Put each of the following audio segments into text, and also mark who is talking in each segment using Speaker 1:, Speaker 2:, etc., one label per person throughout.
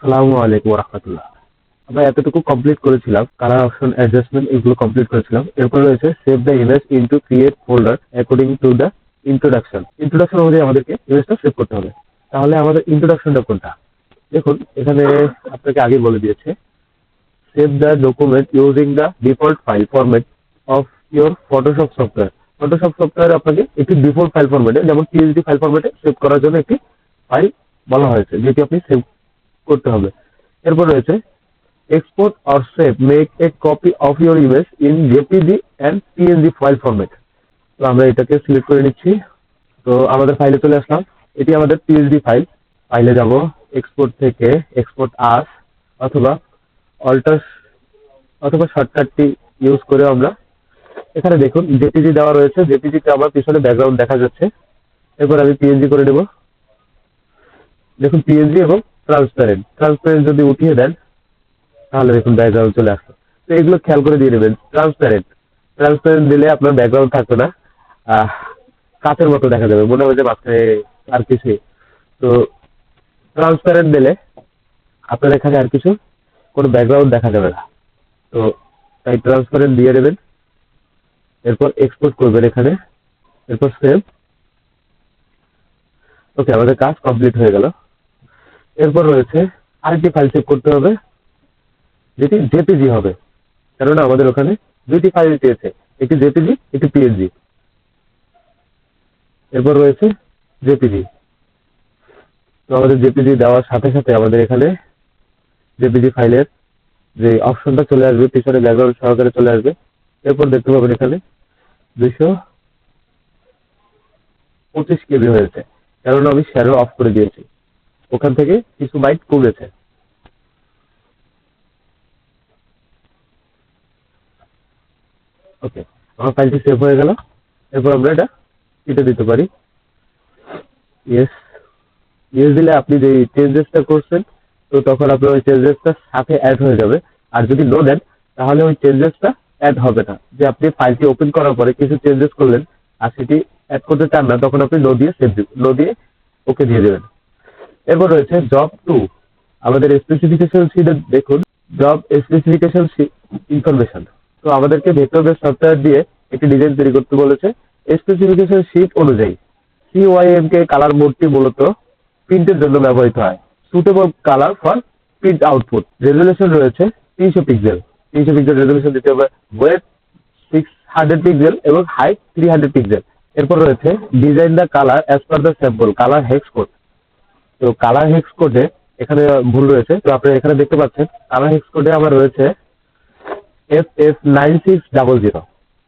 Speaker 1: আসসালামু আলাইকুম রাহমাতুল্লাহ। আমরা এতটুকু কমপ্লিট করেছিলাম, কালার অপশন অ্যাডজাস্টমেন্ট এগুলো কমপ্লিট করেছিলাম। এরপর রয়েছে save the image into create folder according to the introduction. Introduction অনুযায়ী আমাদেরকে ইমেজটা সেভ করতে হবে। তাহলে আমাদের ইন্ট্রোডাকশনটা কোনটা? দেখুন এখানে আপনাকে আগে বলে দিয়েছে save the document using the default file format of your Photoshop software. Photoshop software আপনাকে একটি ডিফল্ট ফাইল ফরম্যাটে, যেমন পিএসডি ফাইল ফরম্যাটে সেভ করার জন্য একটি ফাইল বলা হয়েছে, যেটি আপনি সেভ করতে হবে। এরপর রয়েছে export or save, make a copy of your image in jpg and png file format। তো আমরা এটাকে সিলেক্ট করে নিচ্ছি। তো আমাদের ফাইলে চলে আসলাম। এটি আমাদের পিএসডি ফাইল। ফাইলে যাব, এক্সপোর্ট থেকে এক্সপোর্ট আস অথবা অল্টার অথবা শর্টকাটটি ইউজ করে আমরা এখানে দেখুন জেপিজি দেওয়া রয়েছে। জেপিজিতে আমার পিছনে ব্যাকগ্রাউন্ড দেখা যাচ্ছে। এরপর আমি পিএনজি করে দেব। দেখুন পিএনজি এবং ট্রান্সপারেন্ট ট্রান্সপারেন্ট যদি উঠিয়ে দেন তাহলে দেখুন ব্যাকগ্রাউন্ড চলে আসলো। তো এগুলো খেয়াল করে দিয়ে দেবেন। ট্রান্সপারেন্ট ট্রান্সপারেন্ট দিলে আপনার ব্যাকগ্রাউন্ড থাকবে না, কাঁচের মতো দেখা যাবে, মনে হয় যে মাঝখানে আর কিছু। তো ট্রান্সপারেন্ট দিলে আপনার এখানে আর কিছু কোনো ব্যাকগ্রাউন্ড দেখা যাবে না। তো তাই ট্রান্সপারেন্ট দিয়ে দেবেন। এরপর এক্সপোর্ট করবেন এখানে, এরপর সেভ। ওকে, আমাদের কাজ কমপ্লিট হয়ে গেল। এরপর রয়েছে আরেকটি ফাইল সেভ করতে হবে, যেটি জেপিজি হবে, কেননা আমাদের ওখানে দুইটি ফাইল চেয়েছে, একটি জেপিজি একটি পিএনজি। এরপর রয়েছে জেপিজি। তো আমাদের জেপিজি দেওয়ার সাথে সাথে আমাদের এখানে জেপিজি ফাইলের যে অপশনটা চলে আসবে, পিছনে ব্যাকগ্রাউন্ড সহকারে চলে আসবে। এরপর দেখতে পাবেন এখানে 225 কেবি হয়েছে, কারণ আমি শ্যাডো অফ করে দিয়েছি, ওখান থেকে কিছু বাইট কমেছে। ওকে, আমার ফাইলটি সেভ হয়ে গেল। এরপর আমরা এটা কেটে দিতে পারি। ইয়েস ইয়েস দিলে আপনি যে চেঞ্জেসটা করছেন, তো তখন আপনার ওই চেঞ্জেসটা সাথে অ্যাড হয়ে যাবে। আর যদি নো দেন তাহলে ওই চেঞ্জেসটা অ্যাড হবে না। যে আপনি ফাইলটি ওপেন করার পরে কিছু চেঞ্জেস করলেন আর সেটি অ্যাড করতে চান না, তখন আপনি নো দিয়ে সেভ নো দিয়ে ওকে দিয়ে দেবেন। এরপর রয়েছে জব 2। আমাদের স্পেসিফিকেশন শিটে দেখুন জব স্পেসিফিকেশন ইনফরমেশন। তো আমাদেরকে ভেক্টর বেস সফটওয়্যার দিয়ে একটি ডিজাইন তৈরি করতে বলেছে। স্পেসিফিকেশন শিট অনুযায়ী CYMK কালার মোডটি মূলত প্রিন্টের জন্য ব্যবহৃত হয়। Suitable colour for print output. Resolution রয়েছে 300 পিক্সেল। 300 পিক্সেল রেজুলেশন দিতে হবে। ওয়েট 600 পিক্সেল এবং হাইট 300 পিক্সেল। এরপর রয়েছে design the colour as per the sample colour hex code. তো কালার হেক্স কোডে এখানে ভুল রয়েছে। তো আপনি এখানে দেখতে পাচ্ছেন কালার হেক্স কোডে আমার রয়েছে FF9600।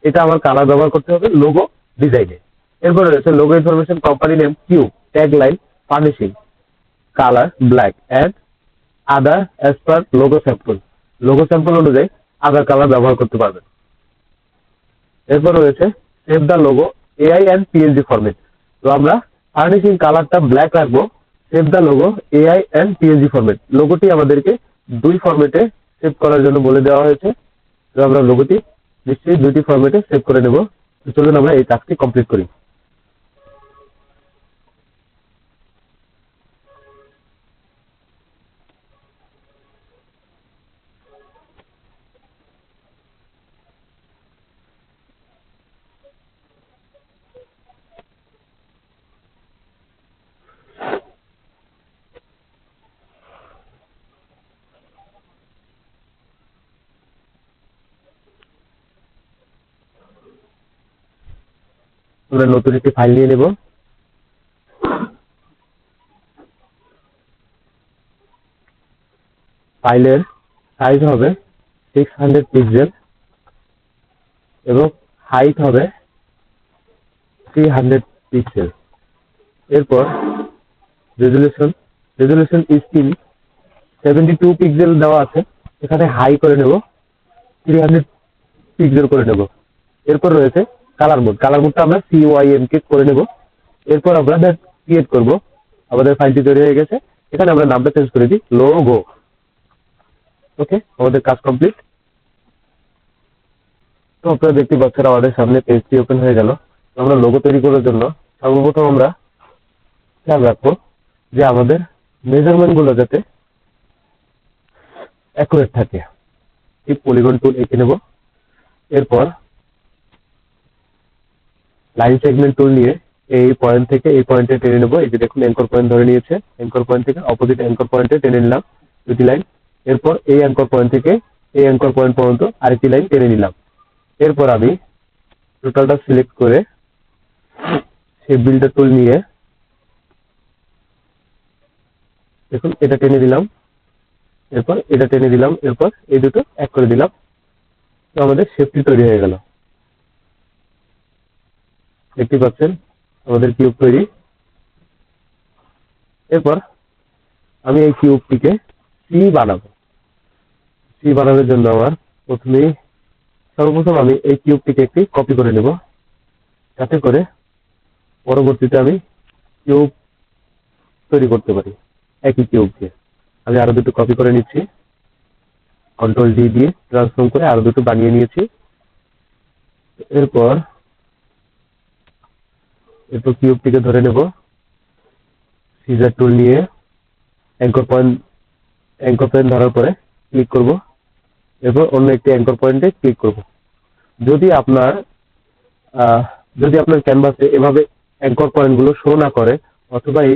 Speaker 1: এটা আমার কালার ব্যবহার করতে হবে লোগো ডিজাইনে। এরপর রয়েছে লোগো ইনফরমেশন, কোম্পানি নেম কিউ, tag line furnishing, colour black and other as per logo sample. Logo sample অনুযায়ী আদার কালার ব্যবহার করতে পারবেন। এরপর রয়েছে save the logo AI and PNG format. তো আমরা ফার্নিশিং কালারটা ব্ল্যাক রাখবো, save the logo AI and PNG format. লোগোটি আমাদেরকে দুই ফরম্যাটে সেভ করার জন্য বলে দেওয়া হয়েছে। তো আমরা লোগোটি নিশ্চয়ই দুইটি ফরম্যাটে সেভ করে নেব। তো চলুন আমরা এই কাজটি কমপ্লিট করি। আমরা নতুন একটি ফাইল নিয়ে নেব। ফাইলের সাইজ হবে 600 পিক্সেল এবং হাইট হবে 300 পিক্সেল। এরপর রেজুলেশন স্ক্রিন 72 পিক্সেল দেওয়া আছে, এখানে হাই করে নেব, 300 পিক্সেল করে নেব। এরপর রয়েছে কালার মোড। কালার মোডটা আমরা CYMK করে নেব। এরপর আমরা ক্রিয়েট করব। আমাদের ফাইলটি তৈরি হয়ে গেছে। এখানে আমরা নামটা চেঞ্জ করে দিই লোগো। ওকে, আমাদের কাজ কমপ্লিট। তো আপনারা দেখতে পাচ্ছেন আমাদের সামনে পেজটি ওপেন হয়ে গেল। আমরা লোগো তৈরি করার জন্য সর্বপ্রথম আমরা খেয়াল রাখবো যে আমাদের মেজারমেন্ট গুলো যাতে অ্যাকুরেট থাকে। ঠিক পলিগন টুল এঁকে নেব। এরপর লাইন সেগমেন্ট টুল নিয়ে এই পয়েন্ট থেকে এই পয়েন্টে টেনে নেব। এই যে দেখুন অ্যাঙ্কর পয়েন্ট ধরে নিয়েছে, অ্যাঙ্কর পয়েন্ট থেকে অপোজিট অ্যাঙ্কর পয়েন্টে টেনে নিলাম দুটি লাইন। এরপর এই অ্যাঙ্কর পয়েন্ট থেকে এই অ্যাঙ্কর পয়েন্ট পর্যন্ত আরেকটি লাইন টেনে নিলাম। এরপর আমি টোটালটা সিলেক্ট করে সেই বিল্ডার টুল নিয়ে দেখুন এটা টেনে দিলাম, এরপর এটা টেনে দিলাম, এরপর এই দুটো এক করে দিলাম। তো আমাদের শেপটি তৈরি হয়ে গেল। দেখতে পাচ্ছেন আমাদের কিউব তৈরি। এরপর আমি এই কিউবটিকে সি বানাবো। সি বানানোর জন্য আমার সর্বপ্রথম আমি এই কিউবটিকে একটি কপি করে নেব, যাতে করে পরবর্তীতে আমি কিউব তৈরি করতে পারি একই কিউবকে। আমি আরো দুটো কপি করে নিচ্ছি, কন্ট্রোল ডি দিয়ে ট্রান্সফর্ম করে আরো দুটো বানিয়ে নিয়েছি। এরপর কিউবটিকে ধরে নেব, সিজার টুল নিয়ে অ্যাঙ্কর পয়েন্ট ধরার পরে ক্লিক করব। এরপর অন্য একটি অ্যাঙ্কর পয়েন্টে ক্লিক করব। যদি আপনার ক্যানভাসে এভাবে অ্যাঙ্কর পয়েন্ট গুলো শো না করে, অথবা এই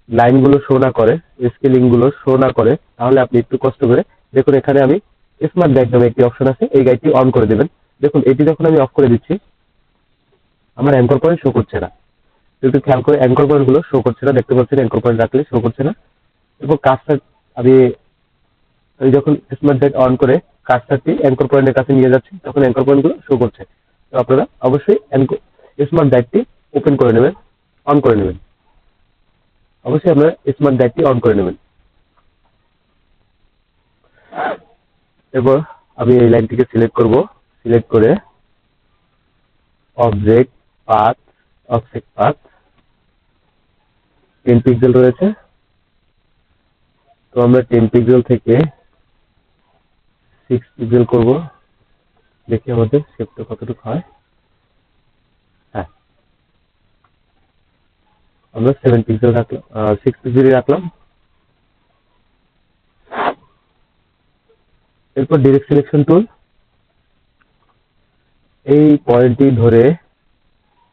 Speaker 1: লাইন গুলো শো না করে, স্কেলিং গুলো শো না করে, তাহলে আপনি একটু কষ্ট করে দেখুন, এখানে আমি স্মার্ট গাইড নামে একটি অপশন আছে, এই গাইডটি অন করে দেবেন। দেখুন এটি যখন আমি অফ করে দিচ্ছি, আমার অ্যাঙ্কর পয়েন্ট শো করছে না। একটু খেয়াল করে, অ্যাঙ্কর পয়েন্ট গুলো শো করছে না, দেখতে পাচ্ছেন অ্যাঙ্কর পয়েন্ট রাখলে শো করছে না। এবং কাজটা আমি যখন স্মার্ট গাইড অন করে কাজটাটি অ্যাঙ্কর পয়েন্টের কাছে নিয়ে যাচ্ছি, তখন অ্যাঙ্কর পয়েন্ট গুলো শো করছে। তো আপনারা অবশ্যই স্মার্ট গাইডটি ওপেন করে নেবেন, অন করে নেবেন। অবশ্যই আপনারা স্মার্ট গাইডটি অন করে নেবেন। এরপর আমি এই লাইনটিকে সিলেক্ট করব, সিলেক্ট করে object path, offset path 10 pixel রয়েছে। তো আমরা 10 পিক্সেল থেকে 6 পিক্সেল করব, দেখি আমাদের শেপটা কতটুকু হয়। হ্যাঁ, আমরা 7 পিক্সেল রাখলাম, 6 পিক্সেল রাখলাম। এরপর ডিরেক্ট সিলেকশন টুল, এই পয়েন্টটি ধরে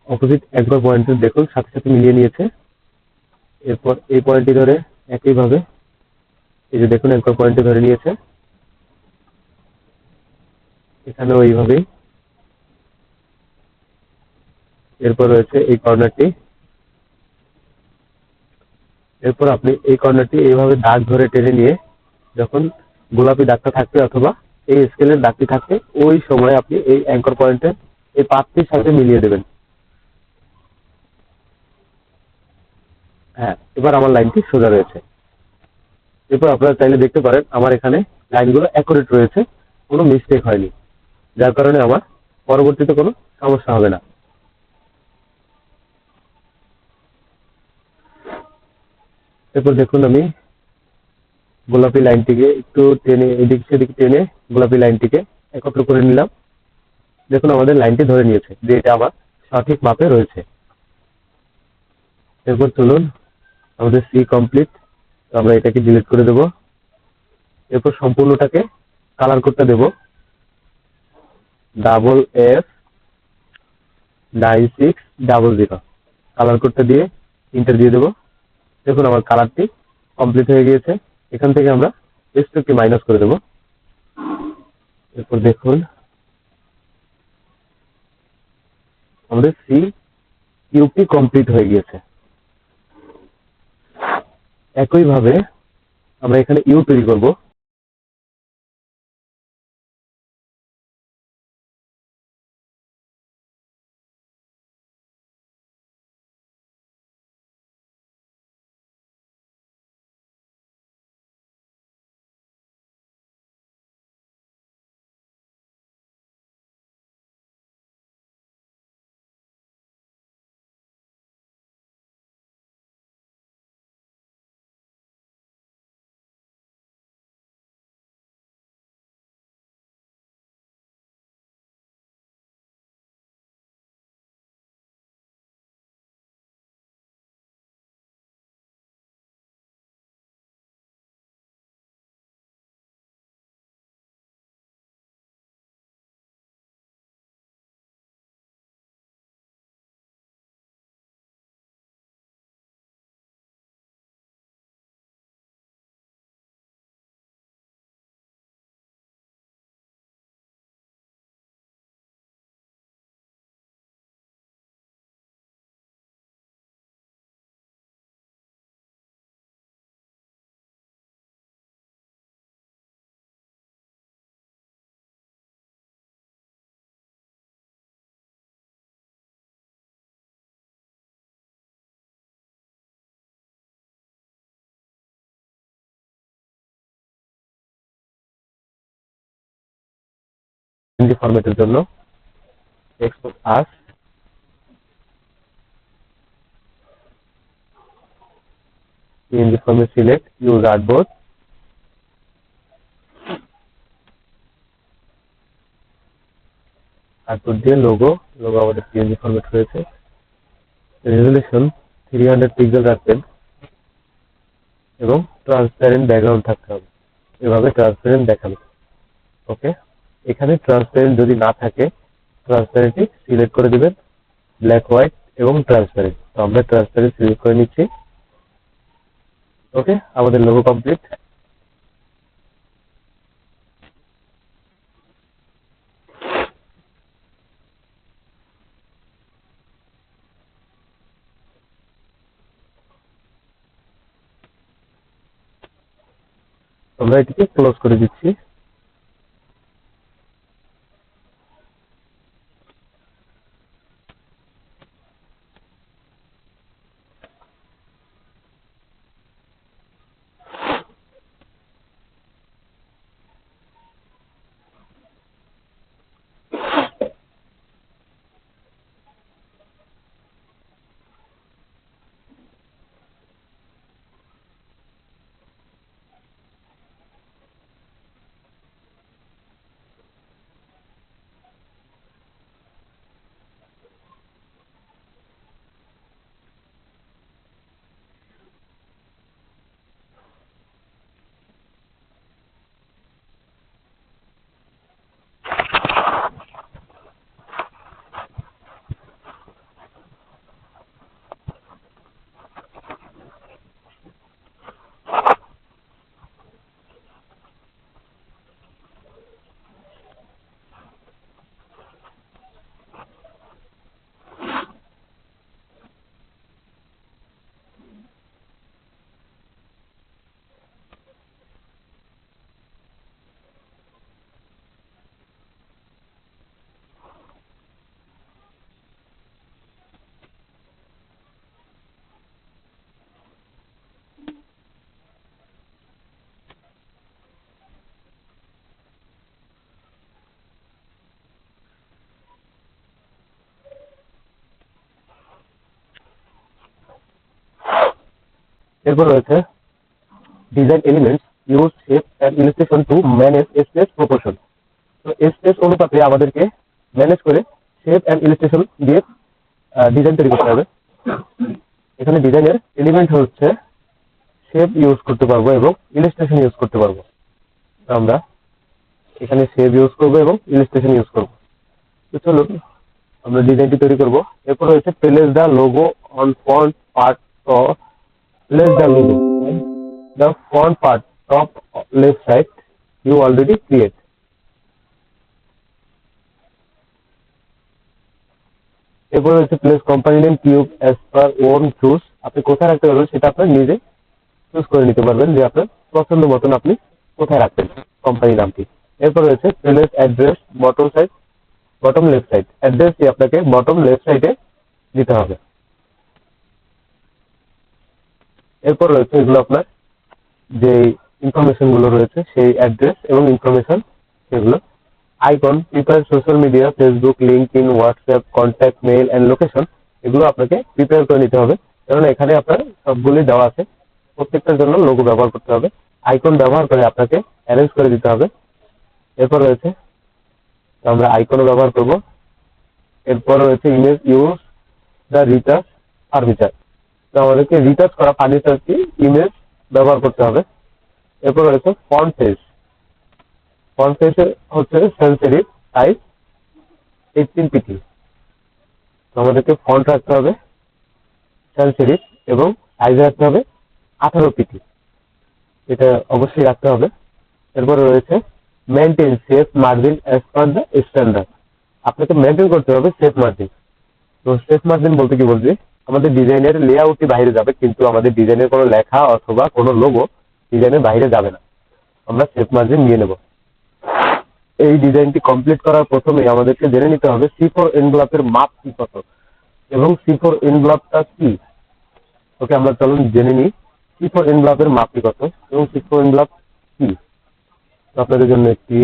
Speaker 1: অপোজিট একবার পয়েন্টে দেখুন সাথে সাথে মিলিয়ে নিয়েছে। এরপর এই পয়েন্টটি ধরে একইভাবে এই যে দেখুন অ্যাঙ্কর পয়েন্টে ধরে নিয়েছে, এখানেও এইভাবেই। এরপর রয়েছে এই কর্নারটি, এরপর আপনি এই কর্নারটি এইভাবে দাগ ধরে টেনে নিয়ে যখন গোলাপি দাগটা থাকবে অথবা এই স্কেলের দাগটি থাকবে, ওই সময় আপনি এই অ্যাঙ্কর পয়েন্টের এই পাতটির সাথে মিলিয়ে দেবেন। হ্যাঁ, এবার আমার লাইনটি সোজা রয়েছে। এরপর আপনারা চাইলে দেখতে পারেন আমার এখানে লাইনগুলো অ্যাকুরেট রয়েছে, কোনো মিস্টেক হয়নি, যার কারণে আমার পরবর্তীতে কোনো সমস্যা হবে না। এরপর দেখুন আমি গোলাপি লাইনটিকে একটু টেনে এদিক সেদিক টেনে গোলাপি লাইনটিকে একত্র করে নিলাম। দেখুন আমাদের লাইনটি ধরে নিয়েছে যে এটা আমার সঠিক মাপে রয়েছে। এরপর চলুন, আমাদের সি কমপ্লিট, আমরা এটাকে ডিলিট করে দেব। এরপর সম্পূর্ণটাকে কালার করতে দেব FF9600, কালার করতে দিয়ে ইন্টার দিয়ে দেবো। দেখুন আমার কালারটি কমপ্লিট হয়ে গিয়েছে। এখান থেকে আমরা স্ট্রোকটি মাইনাস করে দেব। এরপর দেখুন আমাদের সি কিউবটি কমপ্লিট হয়ে গিয়েছে। একইভাবে আমরা এখানে ইউ তৈরি করব। পিএনজি ফরম্যাটের জন্য export as, PNG format select, use artboard, artboard দিয়ে লোগো আমাদের পিএনজি ফরম্যাট রয়েছে। রেজুলেশন 300 পিক্সেল রাখবেন এবং ট্রান্সপারেন্ট ব্যাকগ্রাউন্ড থাকতে হবে, এভাবে ট্রান্সপারেন্ট দেখাবে। ওকে, এখানে ট্রান্সপারেন্ট যদি না থাকে ট্রান্সপারেন্টটি সিলেক্ট করে দিবেন, ব্ল্যাক হোয়াইট এবং ট্রান্সপারেন্ট। তো আমরা ট্রান্সপারেন্ট সিলেক্ট করে নিচ্ছি। ওকে, আমাদের লোগো কমপ্লিট। আমরা এটিকে ক্লোজ করে দিচ্ছি। এরপর রয়েছে design elements, use shape and illustration to manage space proportion. তো স্পেস অনুপাতে আমাদেরকে ম্যানেজ করে শেপ এন্ড ইলাস্ট্রেশন দিয়ে ডিজাইন তৈরি করতে হবে। এখানে ডিজাইনের এলিমেন্ট হচ্ছে শেপ ইউজ করতে পারবো এবং ইলাস্ট্রেশন ইউজ করতে পারবো। তো আমরা এখানে শেপ ইউজ করবো এবং ইলাস্ট্রেশন ইউজ করবো। তো চলুন আমরা ডিজাইনটি তৈরি করব। এরপর রয়েছে place the logo on front part, place the logo on the front part top left side you already create। এরপর হচ্ছে প্লেস কোম্পানি নেম কিউব অ্যাজ পার ওন চুজ। আপনি কোথায় রাখতে পারবেন সেটা আপনি নিজে চুজ করে নিতে পারবেন যে আপনার পছন্দ মতন আপনি কোথায় রাখবেন কোম্পানি নামটি। এরপর রয়েছে place address bottom left side. অ্যাড্রেসটি আপনাকে বটম লেফট সাইডে দিতে হবে। এরপর রয়েছে এগুলো আপনার যে ইনফরমেশন গুলো রয়েছে সেই অ্যাড্রেস এবং ইনফরমেশন সেগুলো। Icon, prepare social media, Facebook, LinkedIn, WhatsApp, contact, mail and location, এগুলো আপনাকে প্রিপেয়ার করে নিতে হবে, কারণ এখানে আপনার সবগুলি দেওয়া আছে। প্রত্যেকটার জন্য লোগো ব্যবহার করতে হবে। আইকন ব্যবহার করে আপনাকে অ্যারেঞ্জ করে দিতে হবে। এরপর রয়েছে আমরা আইকনও ব্যবহার করব। এরপর রয়েছে image use the retouch furniture. তো আমাদেরকে রিটাচ করা ফার্নিচারটি ইমেজ ব্যবহার করতে হবে। এরপর রয়েছে ফন্ট সাইজ। ফন্ট সাইজ হচ্ছে সেন্সিটিভ সাইজ 18 পিটি। আমাদেরকে ফন্ট রাখতে হবে সেন্সিটিভ এবং সাইজ রাখতে হবে 18 পিটি, এটা অবশ্যই রাখতে হবে। এরপরে রয়েছে maintain safe margin as per the standard. আপনাকে মেইনটেইন করতে হবে সেফ মার্জিন। তো সেফ মার্জিন বলতে কি বলছি, আমাদের ডিজাইনের লেআউটটি বাইরে যাবে কিন্তু আমাদের ডিজাইনের কোনো লেখা অথবা কোনো লোগো ডিজাইনের বাইরে যাবে না। আমরা সেফ মার্জিন নিয়ে নেব। এই ডিজাইনটি কমপ্লিট করার প্রথমে আমাদেরকে জেনে নিতে হবে C4 এনভেলপের মাপ কি কত এবং C4 এনভেলপটা কি। ওকে, আমরা চলুন জেনে নিই C4 এনভেলপের মাপ কি কত এবং C4 এনভেলপ কি। আপনাদের জন্য একটি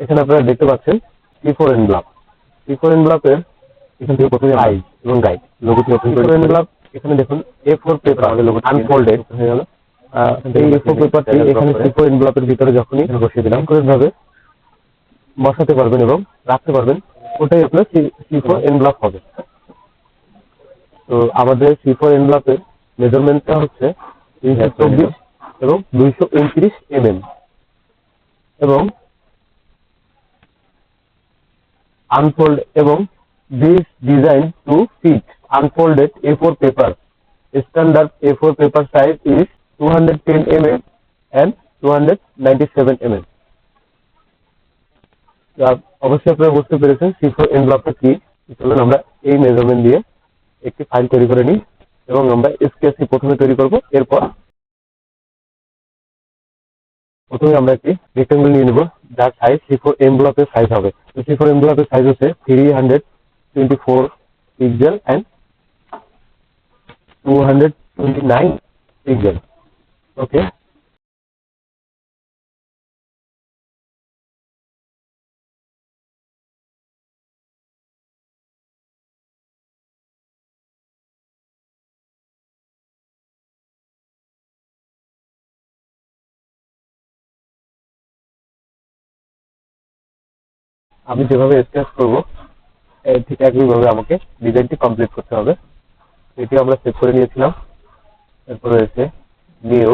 Speaker 1: এখানে আপনারা দেখতে পাচ্ছেন C4 এনভেলপ। C4 এনভেলপের এখান থেকে প্রথমে সাইজ এবং গাইড লোগোটি ওপেন করে এনভেলপ। এখানে দেখুন A4 পেপার আমাদের লোগো আনফোল্ডেড হয়ে গেল। এই A4 পেপারটি এখানে C4 এনভেলপের ভিতরে যখনই বসিয়ে দিলাম ভাবে বসাতে পারবেন এবং রাখতে পারবেন, ওটাই আপনার C4 এনভেলপ হবে। তো আমাদের C4 এনভেলপের মেজারমেন্টটা হচ্ছে 324 এবং 229 mm এবং unfold এবং this design to fit unfolded A4 paper. Standard A4 paper size is 210 mm and 297 mm. অবশ্যই আপনারা বুঝতে পেরেছেন C4 এনভেলপটা কি। চলুন আমরা এই মেজারমেন্ট দিয়ে একটি ফাইল তৈরি করে নিই এবং আমরা SKC প্রথমে তৈরি করব। এরপর প্রথমে আমরা একটি রেক্টেঙ্গল নিয়ে নেব যার সাইজ C4 এনভেলপের সাইজ হবে। তো C4 এনভেলপের সাইজ হচ্ছে 324 পিক্সেল এন্ড 229 পিক্সেল। ওকে, আমি যেভাবে স্কেচ করব ঠিক একইভাবে আমাকে ডিজাইনটি কমপ্লিট করতে হবে। এটি আমরা সেভ করে নিয়েছিলাম। এরপর রয়েছে নিউ